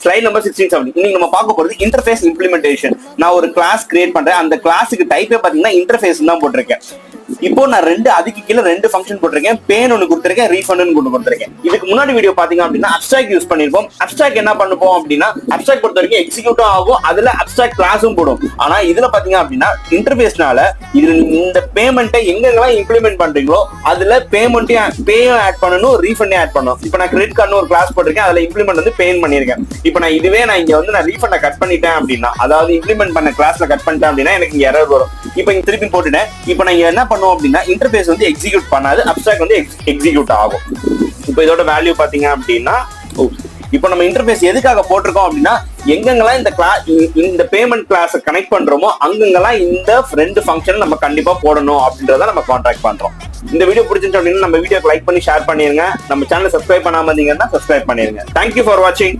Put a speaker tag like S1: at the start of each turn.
S1: Slide number 16 17. இன்னைக்கு நம்ம பார்க்க போறது இன்டர்ஃபேஸ் இம்ப்ளிமெண்டேஷன். நான் ஒரு கிளாஸ் கிரியேட் பண்றேன். அந்த கிளாஸுக்கு டைப்பே பாத்தீங்கன்னா இன்டர்ஃபேஸ் தான் போட்டிருக்கேன். இப்போ நான் அதுக்கு கீழே 2 ஃபங்க்ஷன் போட்டிருக்கேன். பேன் ஒன்று கொடுத்திருக்கேன், ரீஃபண்ட் ஒன்று கொடுத்திருக்கேன். இதுக்கு முன்னாடி வீடியோ பாத்தீங்க அப்படின்னா அப்ஸ்ட்ராக்ட் யூஸ் பண்ணிருப்போம். அப்ஸ்ட்ராக்ட் என்ன பண்ணுவோம் அப்படின்னா அப்ஸ்ட்ராக்ட் பொறுத்த வரைக்கும் எக்ஸிக்யூட்டும் ஆகும், அதுல அப்ஸ்ட்ராக்ட் கிளாஸும் போடும். ஆனா இதுல பாத்தீங்க அப்படின்னா இன்டர்ஃபேஸ்னால இதுல இந்த பேமெண்ட்டை எங்கெல்லாம் இம்ப்ளிமெண்ட் பண்றீங்களோ அதுல பேயும் ஆட் பண்ணணும், ரீஃபண்டையும் ஆட் பண்ணணும். இப்போ நான் கிரெடிட் கார்டு ஒரு கிளாஸ் போட்டிருக்கேன், அதுல இம்ப்ளிமெண்ட் வந்து பேன் பண்ணிருக்கேன். இப்போ நான் இங்க வந்து நான் ரீஃபண்டை கட் பண்ணிட்டேன் அப்படின்னா, அதாவது இம்ப்ளிமெண்ட் பண்ண கிளாஸ்ல கட் பண்ணிட்டேன் அப்படின்னா எனக்கு இங்க எரர் வரும். இப்போ இங்க திருப்பி போட்டுட்டேன். இப்போ நான் என்ன பண்ணுவோம் அப்படின்னா இன்டர்ஃபேஸ் வந்து எக்ஸிக்யூட் பண்ணாது, அப்ஸ்ட்ராக்ட் வந்து எக்ஸிக்யூட் ஆகும். இப்போ இதோட வேல்யூ பாத்தீங்க அப்படின்னா இப்போ நம்ம இன்டர்ஃபேஸ் எதுக்காக போட்டிருக்கோம் அப்படின்னா எங்கெங்கெல்லாம் இந்த பேமெண்ட் கிளாஸை கனெக்ட் பண்றோமோ அங்கெங்கெல்லாம் இந்த 2 ஃபங்க்ஷன் நம்ம கண்டிப்பா போடணும் அப்படின்றத நம்ம கான்ட்ராக்ட் பண்றோம். இந்த வீடியோ பிடிச்சிருந்துச்சு அப்படின்னா நம்ம வீடியோக்கு லைக் பண்ணி ஷேர் பண்ணிருங்க. நம்ம சேனல் சப்ஸ்கிரைப் பண்ணாம இருந்தீங்கன்னா சப்ஸ்கிரைப் பண்ணிருங்க. தேங்க்யூ ஃபார் வாட்சிங்.